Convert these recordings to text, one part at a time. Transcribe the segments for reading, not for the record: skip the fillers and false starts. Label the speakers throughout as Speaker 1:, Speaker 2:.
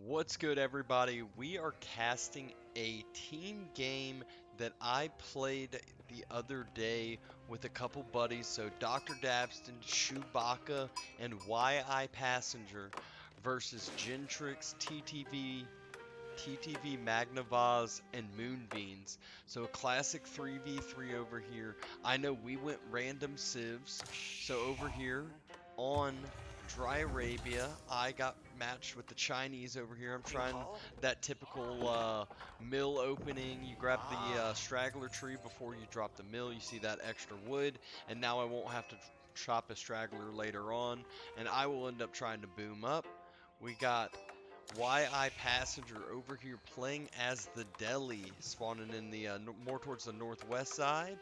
Speaker 1: What's good, everybody? We are casting a team game that I played the other day with a couple buddies. So DrDabston, Chewbacca, and Whyipassenger versus Gintrix, TTVmagnavozz, and Moonbeans. So a classic 3v3 over here. I know we went random civs. So over here on Dry Arabia, I got matched with the Chinese over here. I'm trying that typical mill opening. You grab the straggler tree before you drop the mill. You see that extra wood, and now I won't have to chop a straggler later on, and I will end up trying to boom up. We got Whyipassenger over here playing as the deli, spawning in the more towards the northwest side,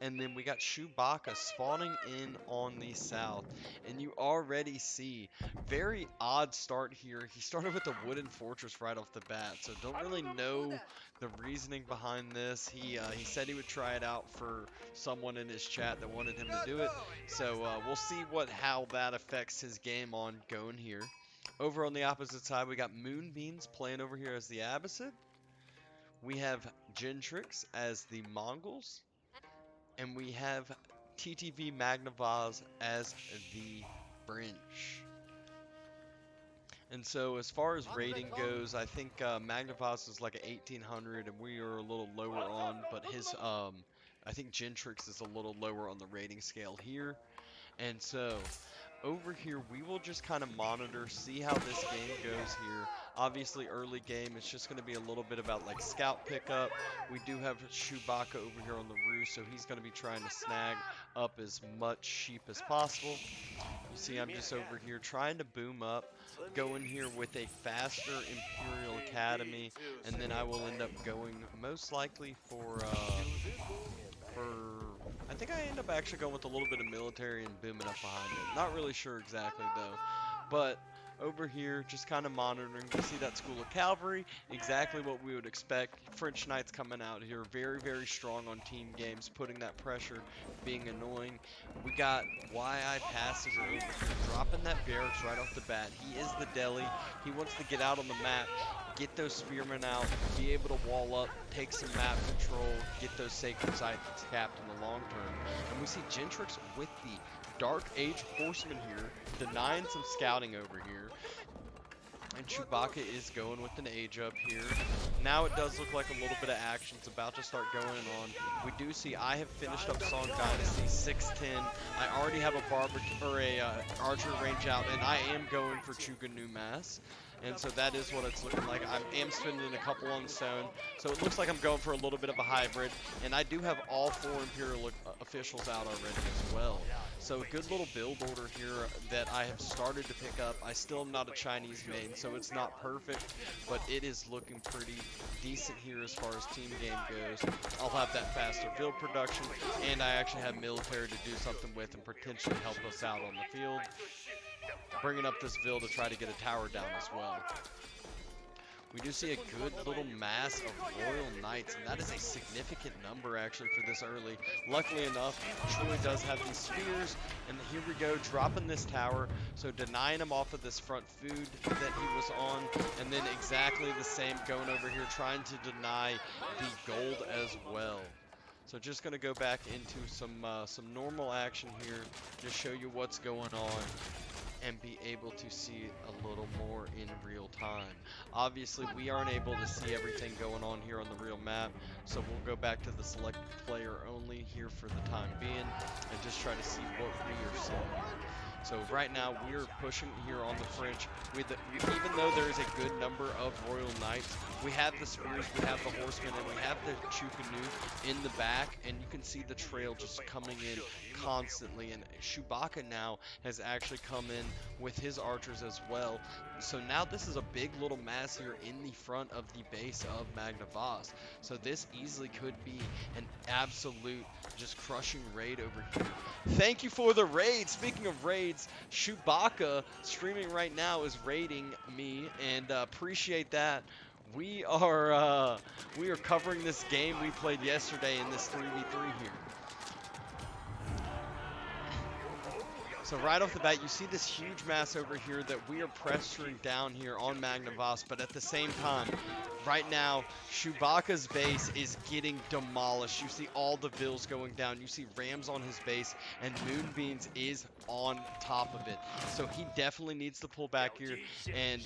Speaker 1: and then we got Chewbacca spawning in on the south. And you already see very odd start here. He started with the wooden fortress right off the bat, so don't really know the reasoning behind this. He said he would try it out for someone in his chat that wanted him to do it, so we'll see how that affects his game on going here. Over on the opposite side, we got Moonbeans playing over here as the Abbasid. We have Gintrix as the Mongols. And we have TTVmagnavozz as the French. And so as far as rating goes, I think Magnavozz is like an 1800 and we are a little lower on, but I think Gintrix is a little lower on the rating scale here. And so over here, we will just kind of monitor, see how this game goes here. Obviously, early game, it's just going to be a little bit about like scout pickup. We do have Chewbacca over here on the roost, so he's going to be trying to snag up as much sheep as possible. You see, I'm just over here trying to boom up, go in here with a faster Imperial Academy, and then I will end up going most likely for I think I end up actually going with a little bit of military and booming up behind it. Not really sure exactly though. But over here, just kind of monitoring. You see that School of Cavalry, exactly what we would expect. French Knights coming out here, very, very strong on team games, putting that pressure, being annoying. We got Whyipassenger over here, dropping that barracks right off the bat. He is the deli. He wants to get out on the map, get those spearmen out, be able to wall up, take some map control, get those sacred sites capped in the long term. And we see Gintrix with the Dark Age Horseman here, denying some scouting over here. And Chewbacca is going with an age up here. Now it does look like a little bit of action is about to start going on. We do see I have finished up Song Dynasty 610. I already have a archer range out, and I am going for Chuga New Mass. And so that is what it's looking like. I am spending a couple on stone. So it looks like I'm going for a little bit of a hybrid. And I do have all 4 Imperial officials out already as well. So a good little build order here that I have started to pick up. I still am not a Chinese main, so it's not perfect. But it is looking pretty decent here as far as team game goes. I'll have that faster build production. And I actually have military to do something with and potentially help us out on the field. Bringing up this Ville to try to get a tower down as well. We do see a good little mass of Royal Knights, and that is a significant number actually for this early. Luckily enough, Troy does have these spears, and here we go, dropping this tower, so denying him off of this front food that he was on, and then exactly the same going over here, trying to deny the gold as well. So just going to go back into some normal action here, just show you what's going on and be able to see it a little more in real time. Obviously, we aren't able to see everything going on here on the real map, so we'll go back to the select player only here for the time being and just try to see what we are seeing. So right now we are pushing here on the French. Even though there is a good number of Royal Knights, we have the spears, we have the horsemen, and we have the Chukanu in the back, and you can see the trail just coming in constantly. And Chewbacca now has actually come in with his archers as well. So now this is a big little mass here in the front of the base of Magnavozz. So this easily could be an absolute just crushing raid over here. Thank you for the raid. Speaking of raids, Chewbacca streaming right now is raiding me, and appreciate that. We are covering this game we played yesterday in this 3v3 here. So right off the bat, you see this huge mass over here that we are pressuring down here on Magnavozz, but at the same time, right now, Chewbacca's base is getting demolished. You see all the vills going down. You see Rams on his base, and Moonbeams is on top of it. So he definitely needs to pull back here, and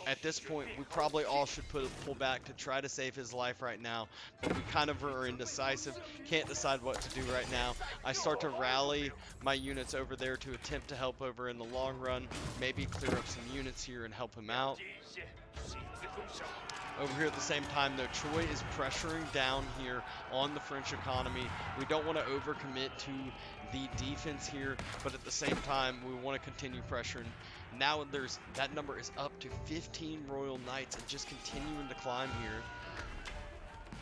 Speaker 1: at this point, we probably all should pull back to try to save his life right now, but we kind of are indecisive, can't decide what to do right now. I start to rally my units over there to attempt to help over in the long run, maybe clear up some units here and help him out. Over here at the same time, though, Troy is pressuring down here on the French economy. We don't want to overcommit to the defense here, but at the same time, we want to continue pressuring. Now that number is up to 15 Royal Knights and just continuing to climb here.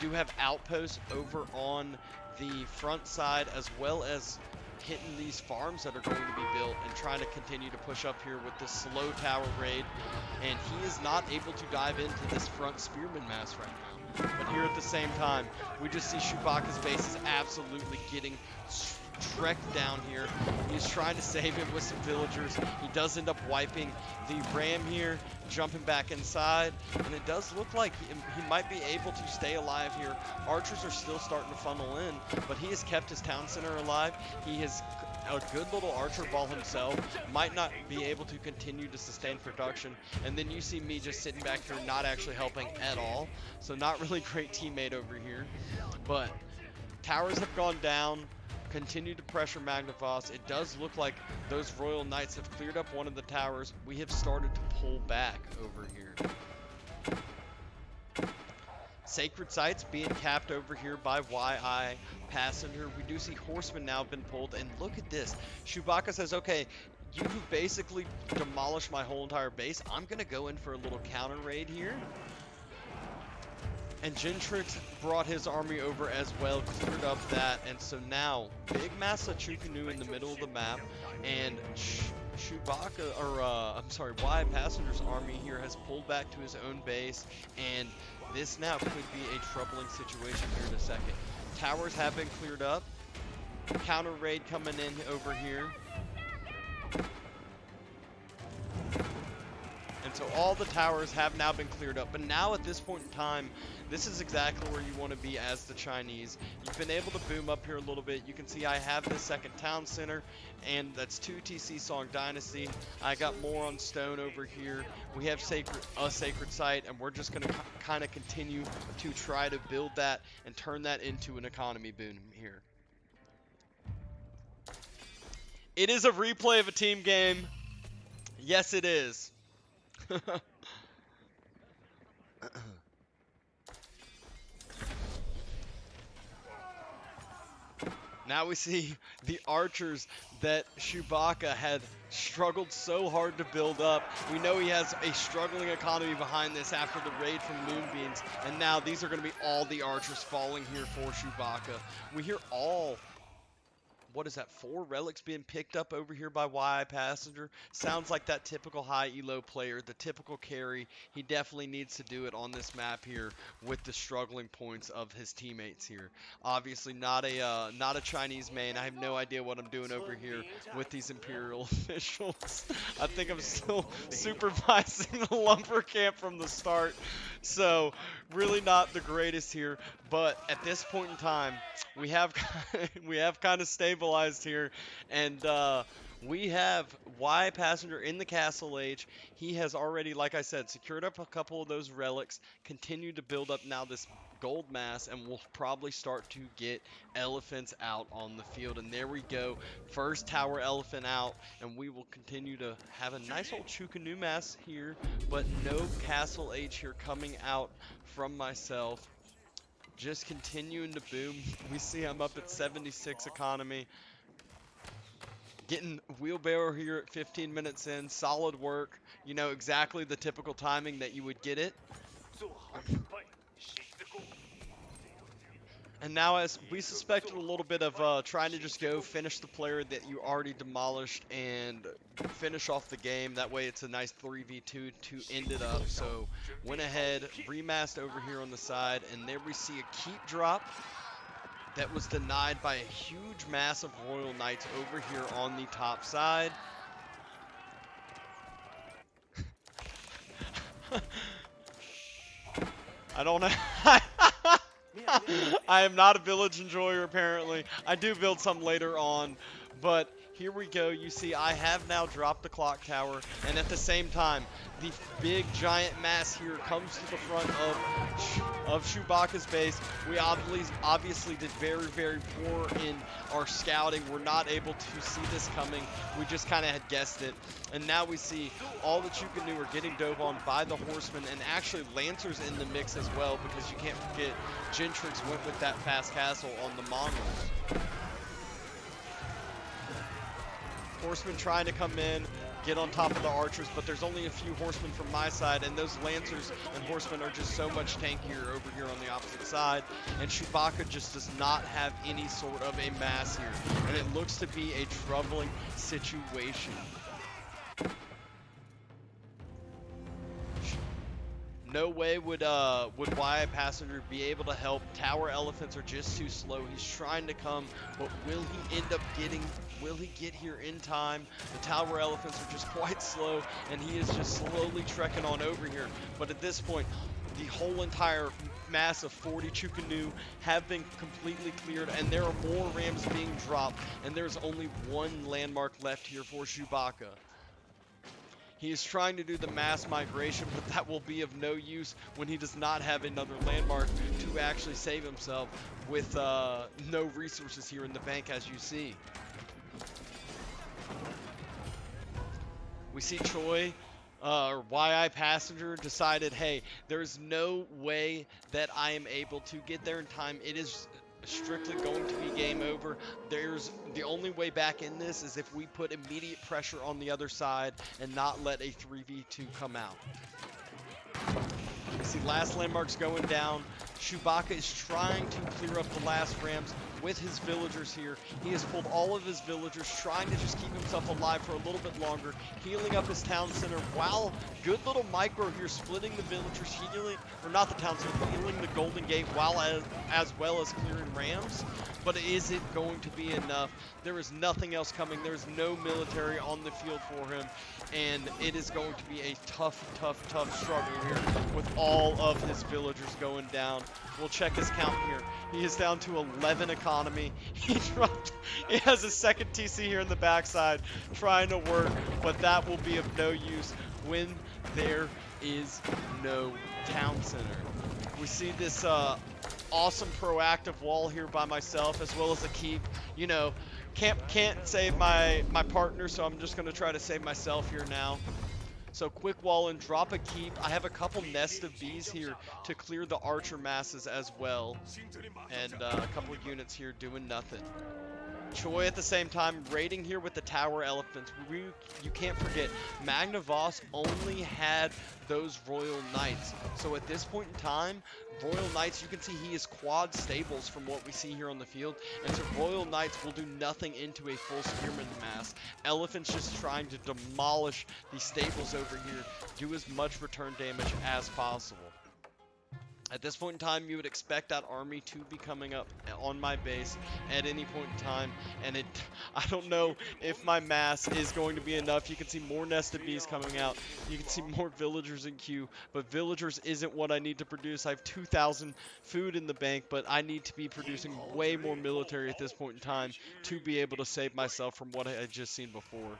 Speaker 1: Do have outposts over on the front side, as well as hitting these farms that are going to be built and trying to continue to push up here with this slow tower raid. And he is not able to dive into this front spearman mass right now. But here at the same time, we just see Chewbacca's base is absolutely getting trekked down here. He's trying to save it with some villagers. He does end up wiping the ram here, jumping back inside, and it does look like he might be able to stay alive here. Archers are still starting to funnel in, but he has kept his town center alive. He has a good little archer ball himself, might not be able to continue to sustain production, and then you see me just sitting back here not actually helping at all, so not really great teammate over here. But towers have gone down, continue to pressure Magnavozz. It does look like those Royal Knights have cleared up one of the towers. We have started to pull back over here. Sacred Sites being capped over here by Whyipassenger. We do see Horsemen now have been pulled, and look at this. Chewbacca says, okay, you've basically demolished my whole entire base. I'm going to go in for a little counter raid here. And Gintrix brought his army over as well, cleared up that, and so now big mass of Chukanu in the middle of the map, and Whyipassenger's army here has pulled back to his own base, and this now could be a troubling situation here in a second. Towers have been cleared up, counter raid coming in over here. And so all the towers have now been cleared up, but now at this point in time, this is exactly where you want to be as the Chinese. You've been able to boom up here a little bit. You can see I have the second town center, and that's 2 TC Song Dynasty. I got more on stone over here. We have a sacred site, and we're just going to kind of continue to try to build that and turn that into an economy boom here. It is a replay of a team game. Yes, it is. Now we see the archers that Chewbacca had struggled so hard to build up. We know he has a struggling economy behind this after the raid from Moonbeams, and now these are going to be all the archers falling here for Chewbacca. We hear all, what is that, 4 relics being picked up over here by Whyipassenger. Sounds like that typical high elo player, the typical carry. He definitely needs to do it on this map here with the struggling points of his teammates here. Obviously not a Chinese main. I have no idea what I'm doing over here with these Imperial officials. I think I'm still supervising the lumber camp from the start. So really not the greatest here, but at this point in time, we have kind of stabilized here, and we have Whyipassenger in the Castle Age. He has already, like I said, secured up a couple of those relics, continued to build up now this gold mass, and we'll probably start to get elephants out on the field. And there we go, first tower elephant out, and we will continue to have a nice old Chukanu mass here, but no Castle Age here coming out from myself. Just continuing to boom. We see I'm up at 76 economy. Getting wheelbarrow here at 15 minutes in. Solid work. You know, exactly the typical timing that you would get it. And now, as we suspected a little bit of trying to just go finish the player that you already demolished and finish off the game. That way it's a nice 3v2 to end it up. So went ahead, remassed over here on the side, and there we see a keep drop. that was denied by a huge mass of Royal Knights over here on the top side. I don't know. I am not a village enjoyer, apparently. I do build some later on, but here we go. You see, I have now dropped the clock tower, and at the same time, the big giant mass here comes to the front of Chewbacca's base. We obviously did very, very poor in our scouting. We're not able to see this coming. We just kind of had guessed it. And now we see all the Chukanu are getting dove on by the horsemen, and actually Lancers in the mix as well, because you can't forget Gintrix went with that fast castle on the Mongols. Horsemen trying to come in, get on top of the archers, but there's only a few horsemen from my side, and those Lancers and horsemen are just so much tankier over here on the opposite side, and Chewbacca just does not have any sort of a mass here, and it looks to be a troubling situation. No way would Whyipassenger be able to help. Tower elephants are just too slow. He's trying to come, but will he end up will he get here in time? The tower elephants are just quite slow, and he is just slowly trekking on over here. But at this point, the whole entire mass of 40 Chukanu have been completely cleared, and there are more rams being dropped, and there's only one landmark left here for Chewbacca. He is trying to do the mass migration, but that will be of no use when he does not have another landmark to actually save himself with no resources here in the bank, as you see. We see Choi, or Whyipassenger, decided, hey, there's no way that I am able to get there in time. It is strictly going to be game over. The only way back in this is if we put immediate pressure on the other side and not let a 3v2 come out. You see last landmarks going down. Chewbacca is trying to clear up the last rams with his villagers here. He has pulled all of his villagers, trying to just keep himself alive for a little bit longer, healing up his town center, while good little micro here splitting the villagers, healing, or not the town center, healing the Golden Gate, while as well as clearing rams. But is it going to be enough? There is nothing else coming. There is no military on the field for him, and it is going to be a tough struggle here with all of his villagers going down. We'll check his count here. He is down to 11 economy. He has a second TC here in the backside trying to work, but that will be of no use when there is no town center. We see this awesome proactive wall here by myself, as well as a keep. You know, can't save my partner, so I'm just going to try to save myself here now. So quick wall and drop a keep. I have a couple nest of bees here to clear the archer masses as well, and a couple of units here doing nothing. Choi at the same time raiding here with the tower elephants. You can't forget, Magnavozz only had those Royal Knights. So at this point in time, Royal Knights, you can see he is quad stables from what we see here on the field. And so Royal Knights will do nothing into a full spearman mass. Elephants just trying to demolish these stables over here, do as much return damage as possible. At this point in time, you would expect that army to be coming up on my base at any point in time, and I don't know if my mass is going to be enough. You can see more nested bees coming out. You can see more villagers in queue, but villagers isn't what I need to produce. I have 2,000 food in the bank, but I need to be producing way more military at this point in time to be able to save myself from what I had just seen before.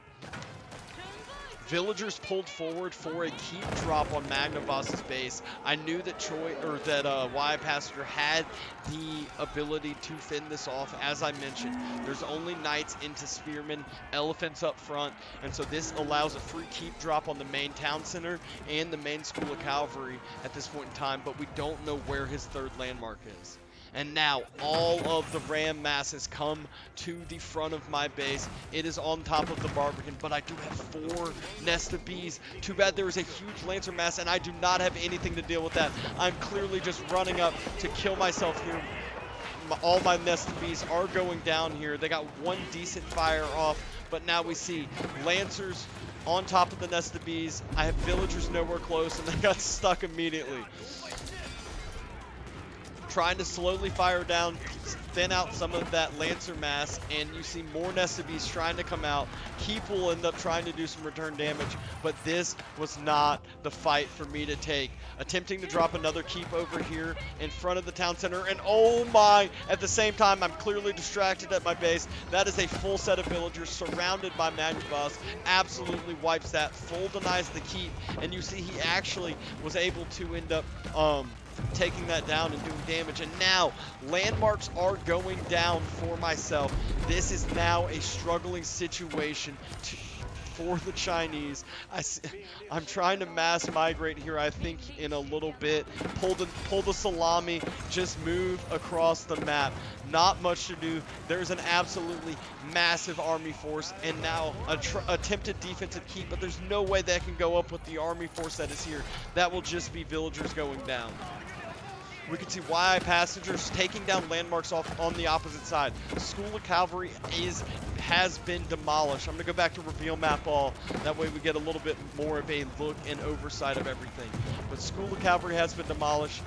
Speaker 1: Villagers pulled forward for a keep drop on Magnavozz's base. I knew that Whyipassenger had the ability to fend this off. As I mentioned, there's only knights into spearmen, elephants up front, and so this allows a free keep drop on the main town center and the main school of cavalry at this point in time, but we don't know where his third landmark is. And now all of the ram masses come to the front of my base. It is on top of the Barbican, but I do have 4 nest of bees. Too bad there is a huge lancer mass, and I do not have anything to deal with that. I'm clearly just running up to kill myself here. All my nest of bees are going down here. They got one decent fire off, but now we see lancers on top of the nest of bees. I have villagers nowhere close, and they got stuck immediately. trying to slowly fire down, thin out some of that Lancer mass, and you see more Nest of Bees trying to come out. Keep will end up trying to do some return damage, but this was not the fight for me to take. Attempting to drop another Keep over here in front of the town center, and oh my, at the same time, I'm clearly distracted at my base. That is a full set of villagers surrounded by Magnavozz. Absolutely wipes that, full denies the Keep, and you see he actually was able to end up taking that down and doing damage. And now landmarks are going down for myself. This is now a struggling situation for the Chinese. I'm trying to mass migrate here, I think, in a little bit. Pull the salami, just move across the map. Not much to do. There's an absolutely massive army force, and now attempted defensive keep, but there's no way that can go up with the army force that is here. That will just be villagers going down. We can see Whyipassenger taking down landmarks off on the opposite side. School of Cavalry has been demolished. I'm going to go back to reveal map all. That way we get a little bit more of a look and oversight of everything. But School of Cavalry has been demolished.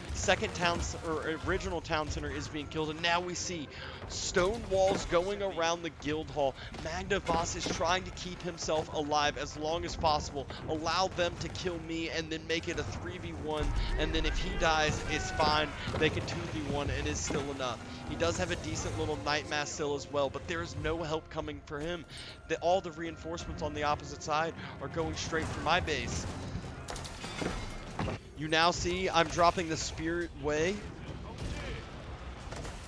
Speaker 1: Original town center is being killed. And now we see stone walls going around the guild hall. Magnavozz is trying to keep himself alive as long as possible. Allow them to kill me and then make it a 3v1. And then if he dies, it's fine. They can 2v1 and it's still enough. He does have a decent little night mass still as well, but there is no help coming for him. All the reinforcements on the opposite side are going straight for my base. You now see I'm dropping the Spirit Way.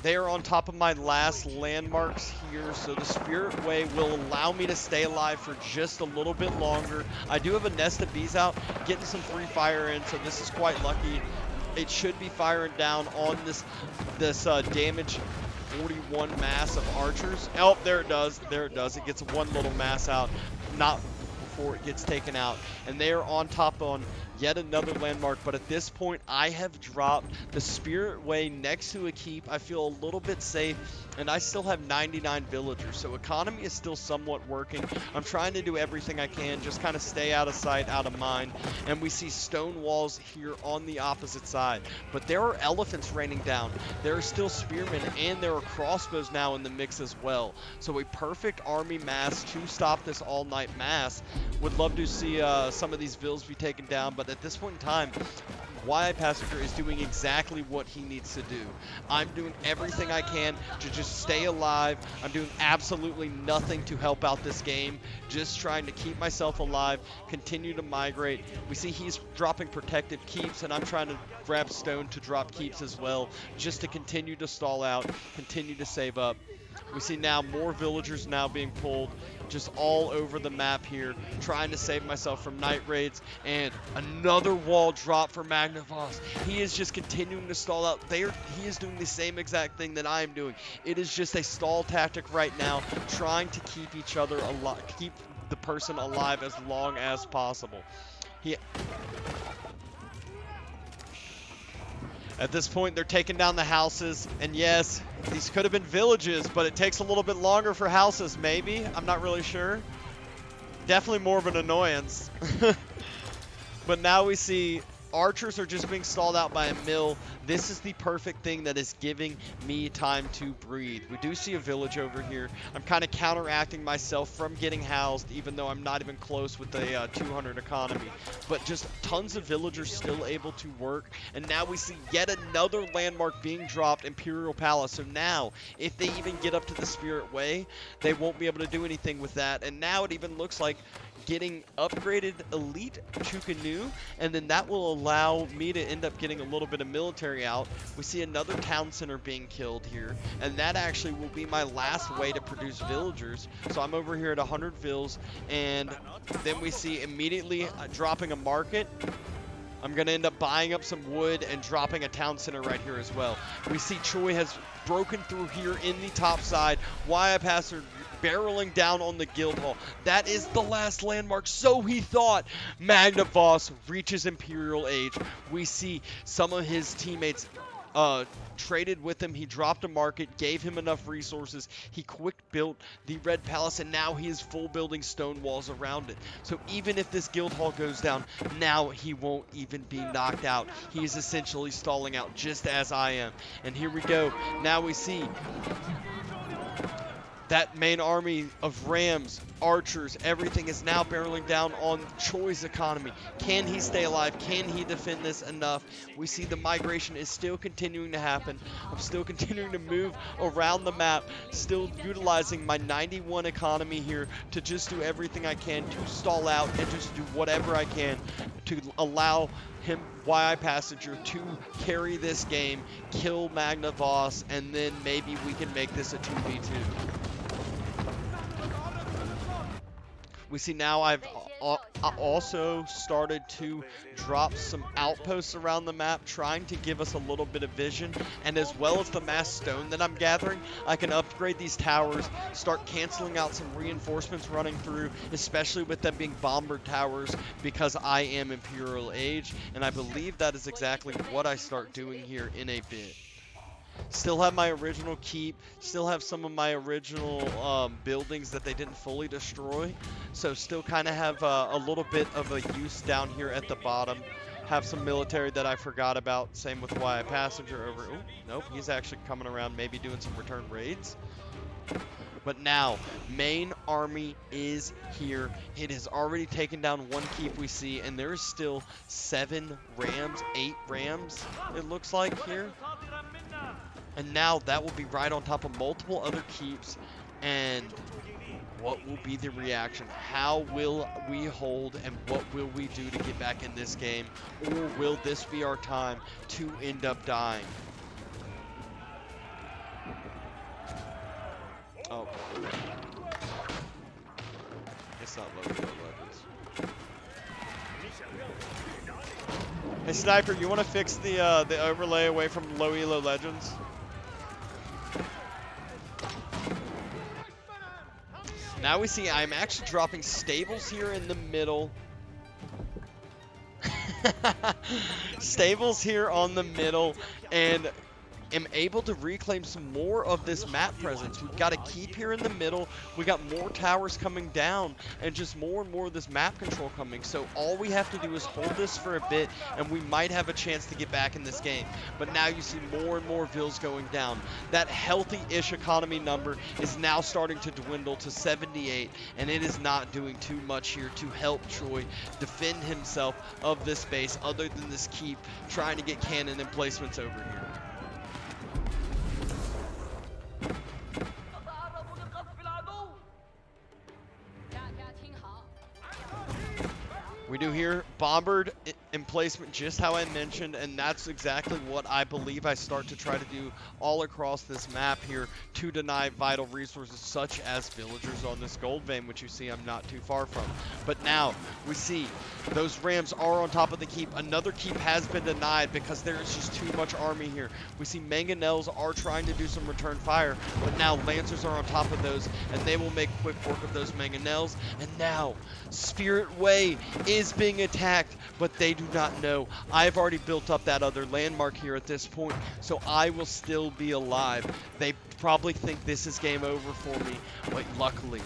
Speaker 1: They are on top of my last landmarks here, so the Spirit Way will allow me to stay alive for just a little bit longer. I do have a Nest of Bees out, getting some free fire in, so this is quite lucky. It should be firing down on this damage 41 mass of archers. Oh, there it does. There it does. It gets one little mass out, not before it gets taken out. And they are on top on yet another landmark, but at this point I have dropped the Spirit Way next to a keep. I feel a little bit safe, and I still have 99 villagers, so economy is still somewhat working. I'm trying to do everything I can, just kind of stay out of sight, out of mind. And we see stone walls here on the opposite side, but there are elephants raining down. There are still spearmen, and there are crossbows now in the mix as well. So a perfect army mass to stop this all-night mass. Would love to see some of these vills be taken down, but at this point in time, Whyipassenger is doing exactly what he needs to do. I'm doing everything I can to just stay alive. I'm doing absolutely nothing to help out this game. Just trying to keep myself alive, continue to migrate. We see he's dropping protective keeps, and I'm trying to grab stone to drop keeps as well, just to continue to stall out, continue to save up. We see now more villagers now being pulled just all over the map here, trying to save myself from night raids, and another wall drop for Magnavozz. He is just continuing to stall out. He is doing the same exact thing that I am doing. It is just a stall tactic right now, trying to keep each other alive, keep the person alive as long as possible. At this point, they're taking down the houses, and yes, these could have been villages, but it takes a little bit longer for houses, maybe? I'm not really sure. Definitely more of an annoyance. But now we see archers are just being stalled out by a mill. This is the perfect thing that is giving me time to breathe. We do see a village over here. I'm kind of counteracting myself from getting housed, even though I'm not even close with the 200 economy. But just tons of villagers still able to work. And now we see yet another landmark being dropped, Imperial Palace. So now, if they even get up to the Spirit Way, they won't be able to do anything with that. And now it even looks like getting upgraded elite to canoe, and then that will allow me to end up getting a little bit of military out. We see another town center being killed here, and that actually will be my last way to produce villagers. So I'm over here at 100 vills, and then we see immediately dropping a market. I'm going to end up buying up some wood and dropping a town center right here as well. We see Choi has broken through here in the top side. Whyipassenger barreling down on the guild hall. That is the last landmark, so he thought. Magnavozz reaches Imperial Age. We see some of his teammates traded with him. He dropped a market, gave him enough resources. He quick built the Red Palace, and now he is full building stone walls around it. So even if this guild hall goes down, now he won't even be knocked out. He is essentially stalling out just as I am. And here we go. Now we see that main army of rams, archers, everything is now barreling down on Choi's economy. Can he stay alive? Can he defend this enough? We see the migration is still continuing to happen. I'm still continuing to move around the map, still utilizing my 91 economy here to just do everything I can to stall out and just do whatever I can to allow him, Whyipassenger, to carry this game, kill Magnavozz, and then maybe we can make this a 2v2. We see now I've also started to drop some outposts around the map, trying to give us a little bit of vision, and as well as the mass stone that I'm gathering, I can upgrade these towers, start canceling out some reinforcements running through, especially with them being bombard towers, because I am Imperial Age, and I believe that is exactly what I start doing here in a bit. Still have my original keep, still have some of my original buildings that they didn't fully destroy, so still kind of have a little bit of a use down here at the bottom. Have some military that I forgot about, same with Whyipassenger over, oh, nope, he's actually coming around, maybe doing some return raids. But now, main army is here. It has already taken down one keep we see, and there's still 7 rams, 8 rams, it looks like here. And now that will be right on top of multiple other keeps. And what will be the reaction? How will we hold, and what will we do to get back in this game? Or will this be our time to end up dying? Oh. It's not low elo weapons. Hey Sniper, you want to fix the overlay away from low elo legends? Now we see I'm actually dropping stables here in the middle. Stables here on the middle, and am able to reclaim some more of this map presence. We've got a keep here in the middle. We got more towers coming down, and just more and more of this map control coming. So all we have to do is hold this for a bit, and we might have a chance to get back in this game. But now you see more and more vills going down. That healthy-ish economy number is now starting to dwindle to 78, and it is not doing too much here to help Choi defend himself of this base, other than this keep trying to get cannon emplacements over here. We do here bombard emplacement, just how I mentioned, and that's exactly what I believe I start to try to do all across this map here to deny vital resources such as villagers on this gold vein, which you see I'm not too far from. But now we see those rams are on top of the keep. Another keep has been denied because there is just too much army here. We see mangonels are trying to do some return fire, but now lancers are on top of those, and they will make quick work of those mangonels. And now Spirit Way is being attacked, but they do not know. I've already built up that other landmark here at this point, so I will still be alive. They probably think this is game over for me, but luckily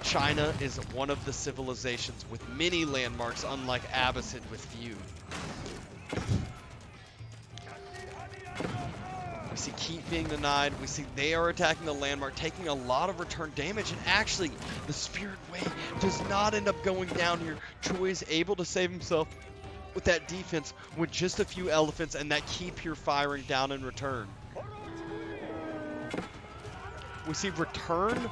Speaker 1: China is one of the civilizations with many landmarks, unlike Abbasid with few. We see keep being denied. We see they are attacking the landmark, taking a lot of return damage, and actually the Spirit Way does not end up going down here. Choi is able to save himself with that defense with just a few elephants, and that keep here firing down in return. We see return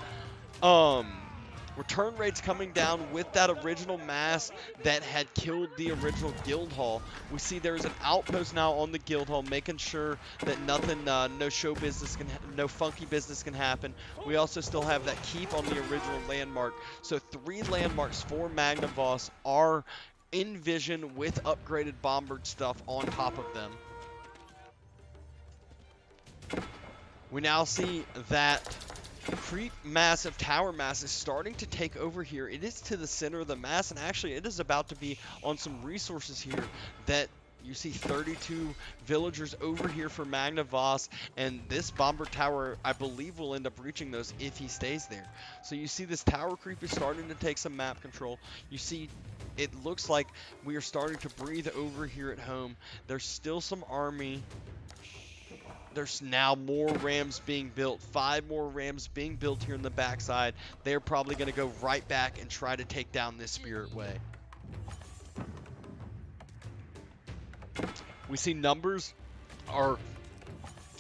Speaker 1: rates coming down with that original mass that had killed the original guild hall. We see there's an outpost now on the guild hall, making sure that nothing, no show business no funky business can happen. We also still have that keep on the original landmark. So 3 landmarks for Magnavozz are in vision with upgraded bombard stuff on top of them. We now see that creep massive tower mass is starting to take over here. It is to the center of the mass, and actually it is about to be on some resources here that You see 32 villagers over here for Magnavozz, and this bomber tower, I believe, will end up reaching those if he stays there. So you see this tower creep is starting to take some map control. You see it looks like we are starting to breathe over here at home. There's still some army. There's now more rams being built. 5 more rams being built here in the backside. They're probably going to go right back and try to take down this Spirit Way. We see numbers are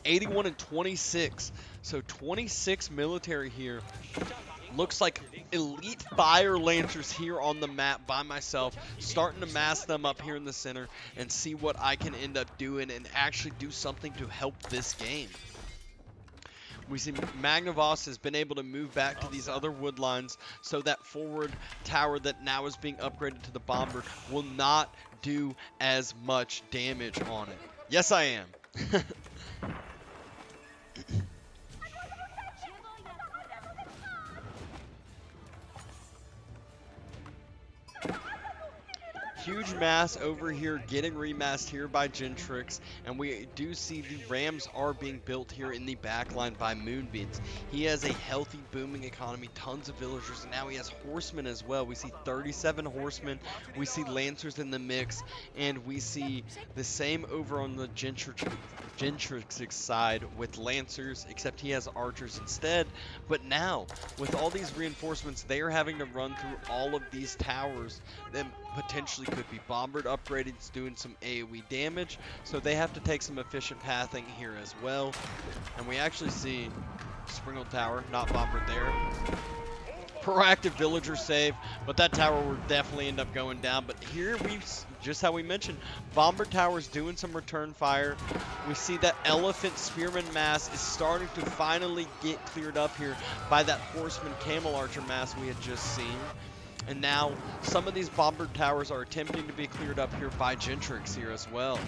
Speaker 1: 81 and 26. So 26 military here. Looks like elite fire lancers here on the map by myself, starting to mass them up here in the center and see what I can end up doing and actually do something to help this game. We see Magnavozz has been able to move back to these other wood lines, so that forward tower that now is being upgraded to the bomber will not do as much damage on it. Yes, I am. Huge mass over here getting remassed here by Gintrix, and we do see the rams are being built here in the backline by Moonbeams. He has a healthy booming economy, tons of villagers, and now he has horsemen as well. We see 37 horsemen, we see lancers in the mix, and we see the same over on the Gintrix side with lancers, except he has archers instead. But now with all these reinforcements, they are having to run through all of these towers that potentially could be bombered, upgraded, doing some AoE damage, so they have to take some efficient pathing here as well. And we actually see Sprinkled Tower not bombered there. Proactive villager save, but that tower will definitely end up going down. But here we've, just how we mentioned, bomber towers doing some return fire. We see that elephant spearman mass is starting to finally get cleared up here by that horseman camel archer mass we had just seen. And now some of these bomber towers are attempting to be cleared up here by Gintrix here as well.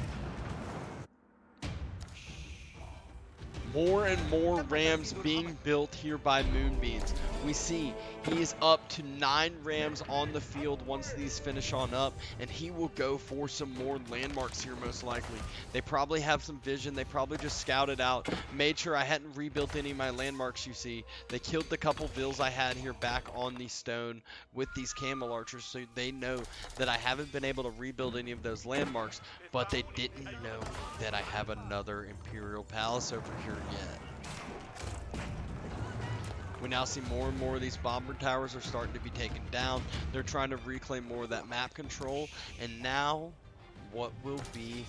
Speaker 1: More and more rams being built here by Moonbeams. We see he is up to 9 rams on the field once these finish on up, and he will go for some more landmarks here most likely. They probably have some vision. They probably just scouted out, made sure I hadn't rebuilt any of my landmarks. You see, they killed the couple vills I had here back on the stone with these camel archers, so they know that I haven't been able to rebuild any of those landmarks, but they didn't know that I have another Imperial Palace over here yet. We now see more and more of these bomber towers are starting to be taken down. They're trying to reclaim more of that map control. And now, what will be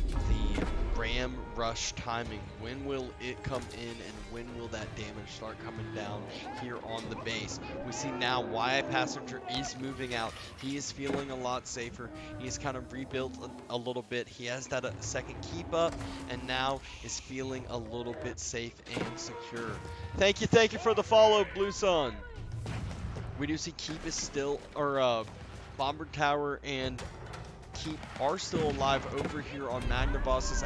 Speaker 1: the ram rush timing? When will it come in, and when will that damage start coming down here on the base? We see now Whyipassenger is moving out. He is feeling a lot safer. He's kind of rebuilt a little bit. He has that second keep up, and now is feeling a little bit safe and secure. Thank you for the follow, Blue Sun. We do see Keep is still, or Bomber Tower and Keep are still alive over here on Magnavozz's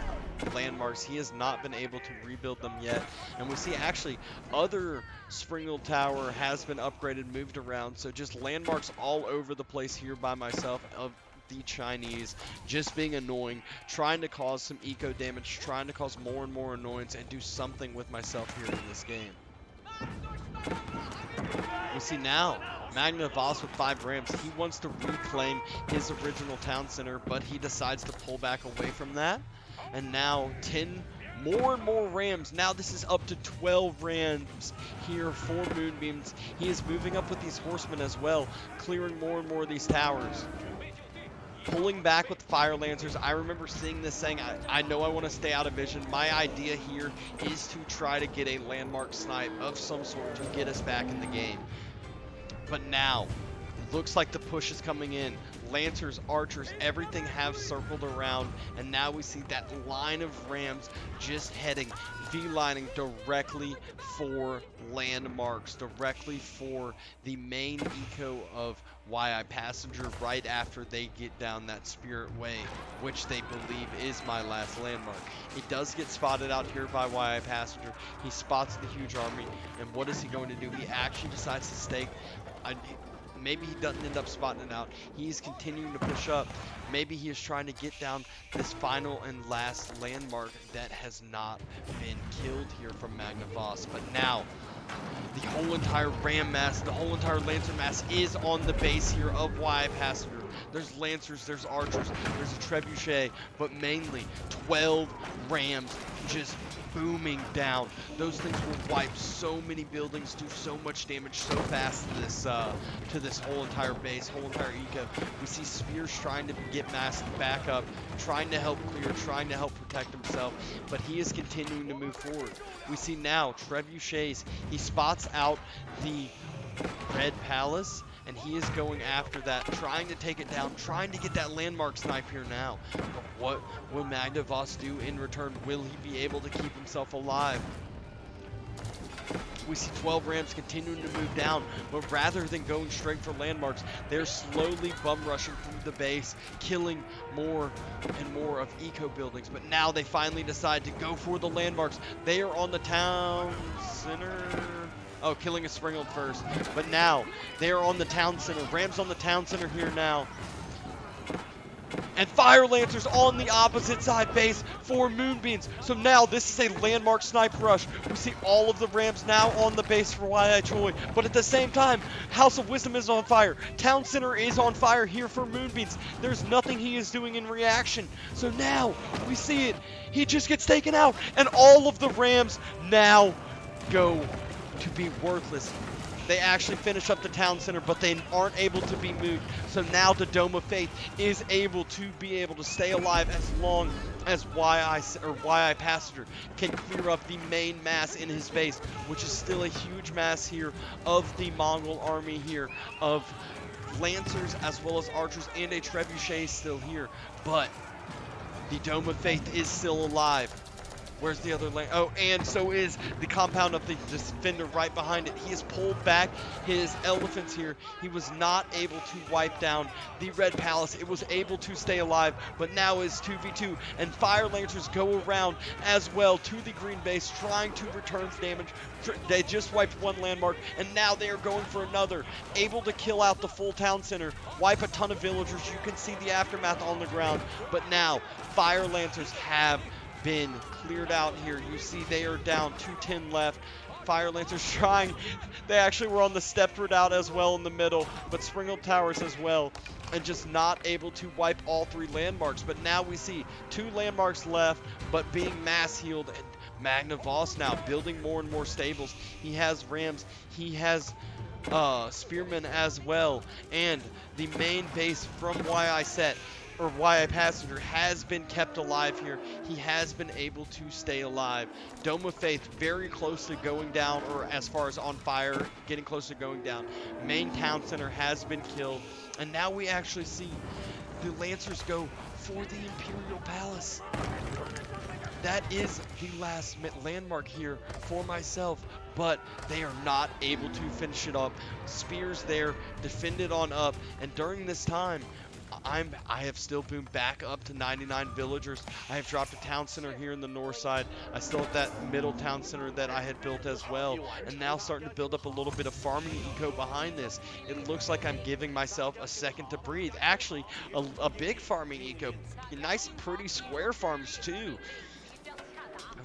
Speaker 1: landmarks. He has not been able to rebuild them yet. And we see actually other Sprinkled Tower has been upgraded, moved around. So just landmarks all over the place here by myself of the Chinese, just being annoying, trying to cause some eco damage, trying to cause more and more annoyance and do something with myself here in this game. We see now Magnavozz with 5 rams. He wants to reclaim his original town center, but he decides to pull back away from that. And now 10 more and more rams. Now this is up to 12 rams here for Moonbeams. He is moving up with these horsemen as well, clearing more and more of these towers. Pulling back with fire lancers. I remember seeing this saying, I know I want to stay out of vision. My idea here is to try to get a landmark snipe of some sort to get us back in the game. But now, looks like the push is coming in. Lancers, archers, everything have circled around, and now we see that line of rams just heading, V-lining directly for landmarks, directly for the main eco of Whyipassenger right after they get down that Spirit Way, which they believe is my last landmark. It does get spotted out here by Whyipassenger. He spots the huge army, and what is he going to do? He actually decides to stake Maybe he doesn't end up spotting it out. He's continuing to push up. Maybe he is trying to get down this final and last landmark that has not been killed here from Magnavozz. But now, the whole entire Ram mass, the whole entire Lancer mass is on the base here of Whyipassenger. There's Lancers, there's Archers, there's a Trebuchet, but mainly 12 Rams just booming down. Those things will wipe so many buildings, do so much damage so fast to this whole entire base, whole entire eco. We see Spears trying to get masked back up, trying to help clear, trying to help protect himself, but he is continuing to move forward. We see now Trebuchets, he spots out the Red Palace, and he is going after that, trying to take it down, trying to get that landmark snipe here now. But what will Magnavozz do in return? Will he be able to keep himself alive? We see 12 Rams continuing to move down, but rather than going straight for landmarks, they're slowly bum rushing through the base, killing more and more of eco buildings. But now they finally decide to go for the landmarks. They are on the town center. Oh, killing a Springald first. But now, they are on the town center. Rams on the town center here now. And Fire Lancers on the opposite side base for Moonbeams. So now this is a landmark sniper rush. We see all of the Rams now on the base for Whyai Choi. But at the same time, House of Wisdom is on fire. Town Center is on fire here for Moonbeams. There's nothing he is doing in reaction. So now we see it. He just gets taken out. And all of the Rams now go to be worthless. They actually finish up the town center, but they aren't able to be moved. So now the Dome of Faith is able to stay alive as long as Whyipassenger can clear up the main mass in his base, which is still a huge mass here of the Mongol army here, of Lancers as well as Archers, and a Trebuchet still here. But the Dome of Faith is still alive. Where's the other lane? Oh, and so is the compound of the defender right behind it. He has pulled back his elephants here. He was not able to wipe down the Red Palace. It was able to stay alive, but now is 2v2. And Fire Lancers go around as well to the green base, trying to return damage. They just wiped one landmark, and now they are going for another. Able to kill out the full town center, wipe a ton of villagers. You can see the aftermath on the ground. But now, Fire Lancers have been cleared out here. You see they are down 210 left. Fire Lancers trying. They actually were on the stepped redoubt as well in the middle, but Springald Towers as well, and just not able to wipe all three landmarks. But now we see 2 landmarks left, but being mass healed. And Magnavozz now building more and more stables. He has Rams. He has Spearmen as well. And the main base from Whyipassenger has been kept alive here. He has been able to stay alive. Dome of Faith very close to going down, or as far as on fire, getting close to going down. Main town center has been killed. And now we actually see the Lancers go for the Imperial Palace. That is the last landmark here for myself, but they are not able to finish it up. Spears there, defended on up, and during this time, I have still boomed back up to 99 villagers. I have dropped a town center here in the north side. I still have that middle town center that I had built as well. And now starting to build up a little bit of farming eco behind this. It looks like I'm giving myself a second to breathe. Actually, a big farming eco. Nice, pretty square farms too.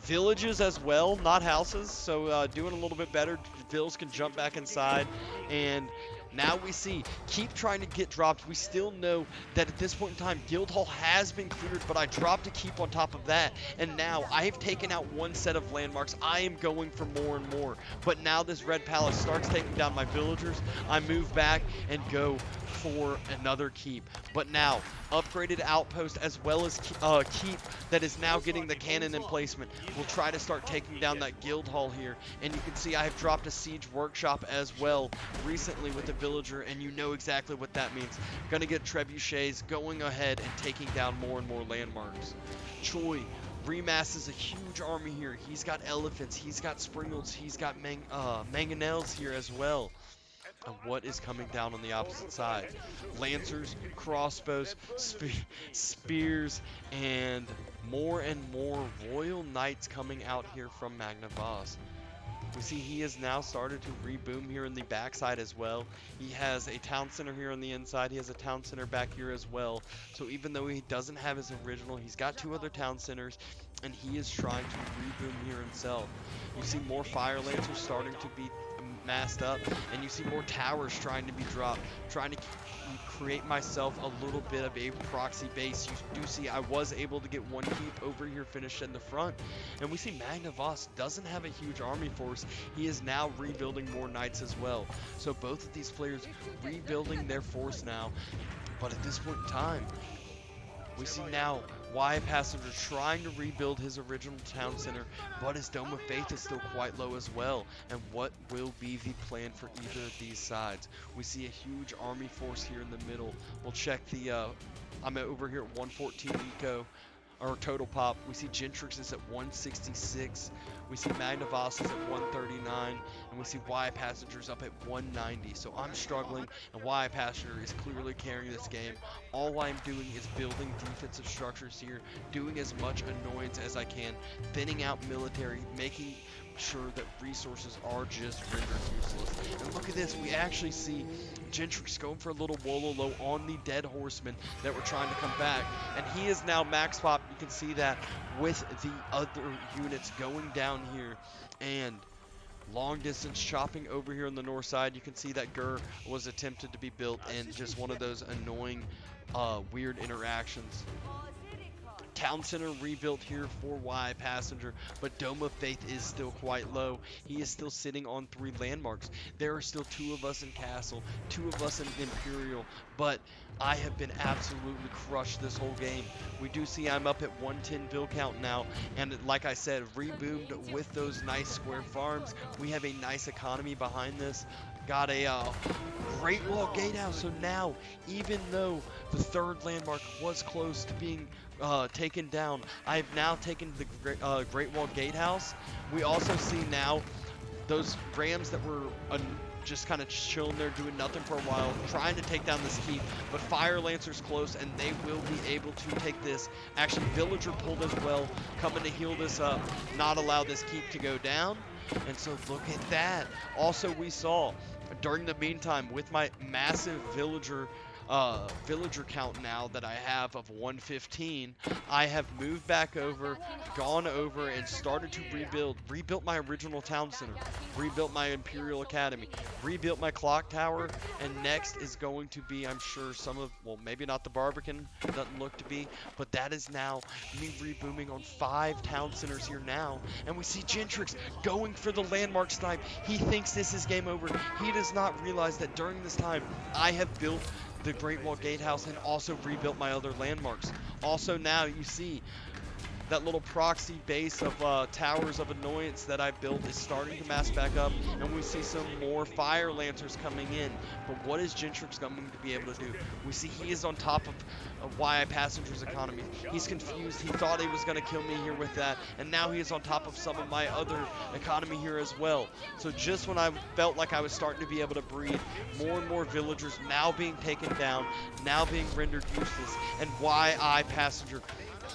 Speaker 1: Villages as well, not houses. So doing a little bit better. Vills can jump back inside. And now we see, keep trying to get dropped. We still know that at this point in time, Guildhall has been cleared, but I dropped a keep on top of that. And now I have taken out one set of landmarks. I am going for more and more. But now this Red Palace starts taking down my villagers. I move back and go for another keep. But now, upgraded outpost as well as keep that is now getting the cannon in placement. We'll try to start taking down that Guildhall here. And you can see I have dropped a siege workshop as well recently with a villager, and you know exactly what that means. Gonna get trebuchets going ahead and taking down more and more landmarks. Choi remasses a huge army here. He's got elephants, he's got Springalds, he's got mangonels here as well. And what is coming down on the opposite side? Lancers, crossbows, spears, and more Royal Knights coming out here from Magnavozz. We see he has now started to reboom here in the backside as well. He has a town center here on the inside. He has a town center back here as well. So even though he doesn't have his original, he's got 2 other town centers, and he is trying to reboom here himself. You see more fire lancers starting to be massed up, and you see more towers trying to be dropped, trying to create myself a little bit of a proxy base. You do see I was able to get 1 keep over here finished in the front, and we see Magnavozz doesn't have a huge army force. He is now rebuilding more knights as well. So both of these players rebuilding their force now, but at this point in time, we see now Whyipassenger trying to rebuild his original town center, but his Dome of Faith is still quite low as well. And what will be the plan for either of these sides? We see a huge army force here in the middle. We'll check the, I'm over here at 114 eco, or total pop. We see Gintrix is at 166. We see Magnavozz is at 139, and we see Whyipassenger's up at 190. So I'm struggling, and Whyipassenger is clearly carrying this game. All I'm doing is building defensive structures here, doing as much annoyance as I can, thinning out military, making sure that resources are just rendered useless. And look at this, we actually see Gintrix going for a little Wololo on the dead horsemen that were trying to come back, and he is now max pop. You can see that with the other units going down here, and long distance chopping over here on the north side. You can see that Gur was attempted to be built, and just one of those annoying weird interactions. Town center rebuilt here for Whyipassenger, but Dome of Faith is still quite low. He is still sitting on 3 landmarks. There are still 2 of us in Castle, 2 of us in Imperial, but I have been absolutely crushed this whole game. We do see I'm up at 110 bill count now, and like I said, reboomed with those nice square farms. We have a nice economy behind this. Got a Great Wall Gatehouse, so now, even though the 3rd landmark was close to being taken down, I have now taken the Great Wall Gatehouse. We also see now those Rams that were just kind of chilling there, doing nothing for a while, trying to take down this keep, but Fire Lancer's close, and they will be able to take this. Actually, Villager pulled as well, coming to heal this up, not allow this keep to go down. And so look at that. Also, we saw during the meantime, with my massive villager count now that I have of 115, I have moved back over, gone over, and started to rebuilt my original town center, rebuilt my Imperial Academy, rebuilt my clock tower, and next is going to be, I'm sure, some of, well, maybe not the Barbican, doesn't look to be, but that is now me rebooming on 5 town centers here now. And we see Gintrix going for the landmark snipe. He thinks this is game over. He does not realize that during this time I have built the Great Wall Gatehouse and also rebuilt my other landmarks. Also now you see that little proxy base of towers of annoyance that I built is starting to mass back up, and we see some more Fire Lancers coming in. But what is Gintrix going to be able to do? We see he is on top of Whyipassenger's economy. He's confused. He thought he was going to kill me here with that, and now he is on top of some of my other economy here as well. So just when I felt like I was starting to be able to breathe, more and more villagers now being taken down, now being rendered useless, and Whyipassenger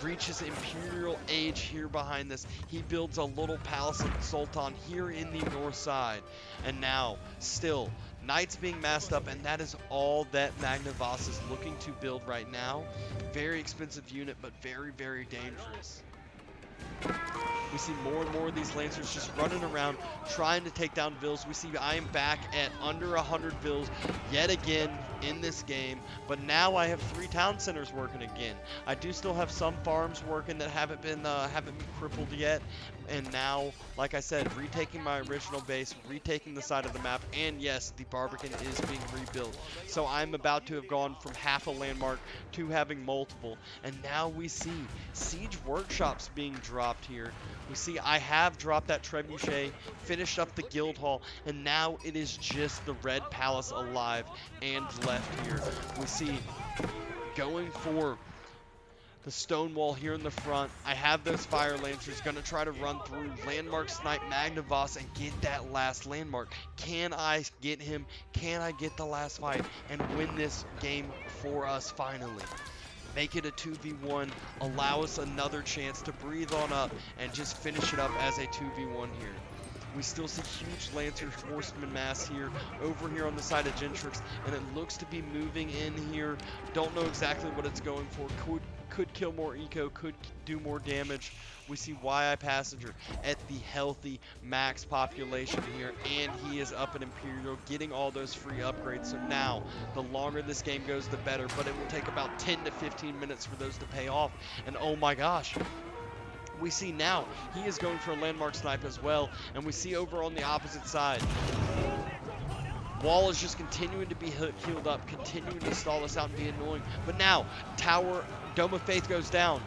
Speaker 1: reaches Imperial Age here behind this. He builds a little Palace of the Sultan here in the north side. And now, still, Knights being massed up, and that is all that Magnavozz is looking to build right now. Very expensive unit, but very, very dangerous. We see more and more of these Lancers just running around, trying to take down vills. We see I am back at under 100 vills yet again in this game, but now I have 3 town centers working again. I do still have some farms working that haven't been crippled yet, and now, like I said, retaking my original base, retaking the side of the map, and yes, the Barbican is being rebuilt. So I'm about to have gone from half a landmark to having multiple, and now we see siege workshops being dropped here. We see I have dropped that trebuchet, finished up the guild hall, and now it is just the Red Palace alive and left here. We see going for the stone wall here in the front. I have those Fire Lancers going to try to run through, landmark snipe Magnavozz, and get that last landmark. Can I get him? Can I get the last fight and win this game for us finally? Make it a 2v1, allow us another chance to breathe on up and just finish it up as a 2v1 here. We still see huge Lancer horseman mass here, over here on the side of Gintrix, and it looks to be moving in here. Don't know exactly what it's going for. Could kill more eco, could do more damage. We see Whyipassenger at the healthy max population here, and he is up at Imperial, getting all those free upgrades. So now, the longer this game goes, the better, but it will take about 10 to 15 minutes for those to pay off. And oh my gosh, we see now he is going for a landmark snipe as well, and we see over on the opposite side, Wall is just continuing to be healed up, continuing to stall us out and be annoying. But now, Tower, Dome of Faith goes down.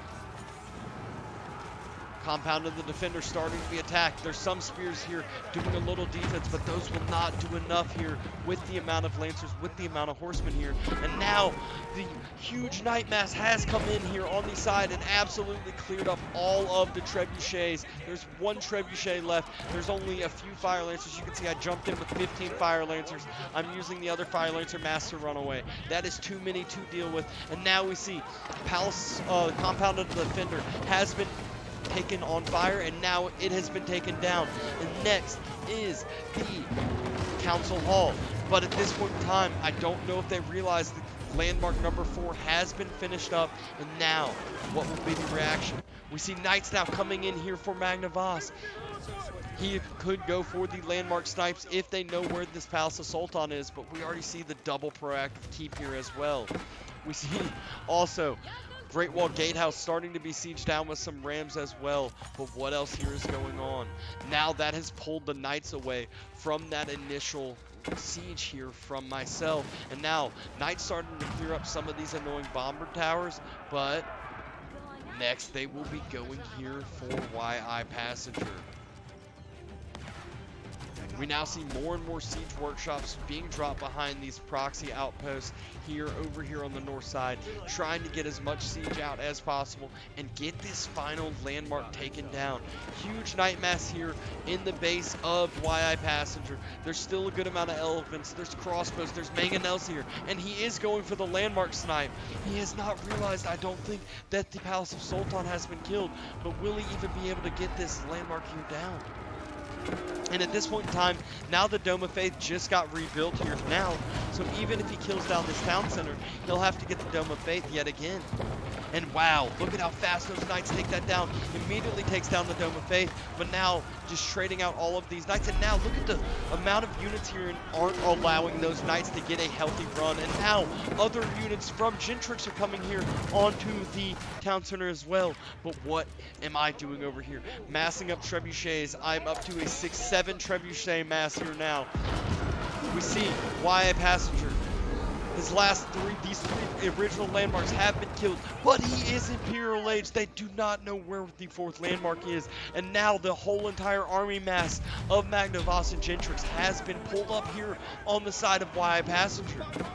Speaker 1: Compound of the defender starting to be attacked. There's some spears here doing a little defense, but those will not do enough here with the amount of lancers, with the amount of horsemen here. And now the huge Night Mass has come in here on the side and absolutely cleared up all of the trebuchets. There's one trebuchet left. There's only a few fire lancers. You can see I jumped in with 15 fire lancers. I'm using the other fire lancer mass to run away. That is too many to deal with. And now we see Palace, Compound of the defender has been taken on fire, and now it has been taken down. And next is the council hall, but at this point in time, I don't know if they realize that landmark number 4 has been finished up. And now what will be the reaction? We see knights now coming in here for Magnavozz. He could go for the landmark snipes if they know where this Palace of Sultan is, but we already see the double proactive keep here as well. We see also Great Wall Gatehouse starting to be sieged down with some rams as well. But what else here is going on? Now that has pulled the knights away from that initial siege here from myself. And now knights starting to clear up some of these annoying bomber towers. But next they will be going here for Whyipassenger. We now see more and more siege workshops being dropped behind these proxy outposts here, over here on the north side, trying to get as much siege out as possible and get this final landmark taken down. Huge night mass here in the base of Whyipassenger. There's still a good amount of elephants. There's crossbows. There's mangonels here, and he is going for the landmark snipe. He has not realized, I don't think, that the Palace of Sultan has been killed, but will he even be able to get this landmark here down? And at this point in time, now the Dome of Faith just got rebuilt here now. So even if he kills down this town center, he'll have to get the Dome of Faith yet again. And wow, look at how fast those knights take that down. Immediately takes down the Dome of Faith, but now just trading out all of these knights. And now look at the amount of units here and aren't allowing those knights to get a healthy run. And now other units from Gintrix are coming here onto the town center as well. But what am I doing over here? Massing up trebuchets. I'm up to a 6-7 trebuchet mass here now. We see Whyipassenger. His last these three original landmarks have been killed, but he is Imperial Age. They do not know where the 4th landmark is, and now the whole entire army mass of Magnavozz and Gintrix has been pulled up here on the side of Whyipassenger.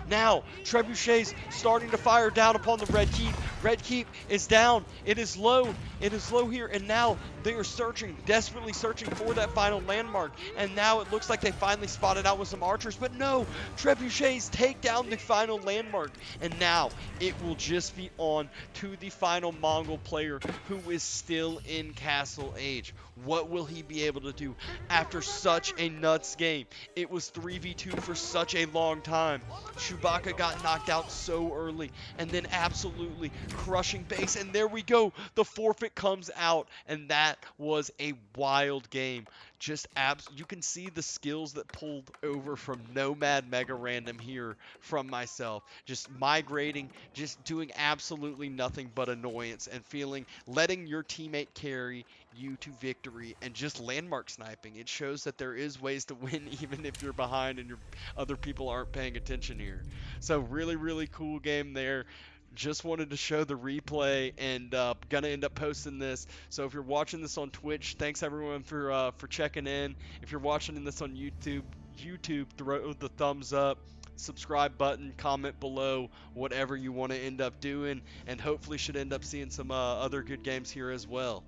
Speaker 1: Now, trebuchets starting to fire down upon the Red Keep. Red Keep is down. It is low. It is low here. And now they are searching, desperately searching for that final landmark. And now it looks like they finally spotted out with some archers. But no, trebuchets take down the final landmark. And now it will just be on to the final Mongol player who is still in Castle Age. What will he be able to do after such a nuts game? It was 3v2 for such a long time. Chewbacca got knocked out so early, and then absolutely crushing base, and there we go. The forfeit comes out, and that was a wild game. Just you can see the skills that pulled over from Nomad Mega Random here from myself. Just migrating, just doing absolutely nothing but annoyance and letting your teammate carry you to victory and just landmark sniping. It shows that there is ways to win even if you're behind and your other people aren't paying attention here. So really, really cool game there. Just wanted to show the replay, and gonna end up posting this. So if you're watching this on Twitch, thanks everyone for checking in. If you're watching this on YouTube, throw the thumbs up, subscribe button, comment below, whatever you want to end up doing, and hopefully should end up seeing some other good games here as well.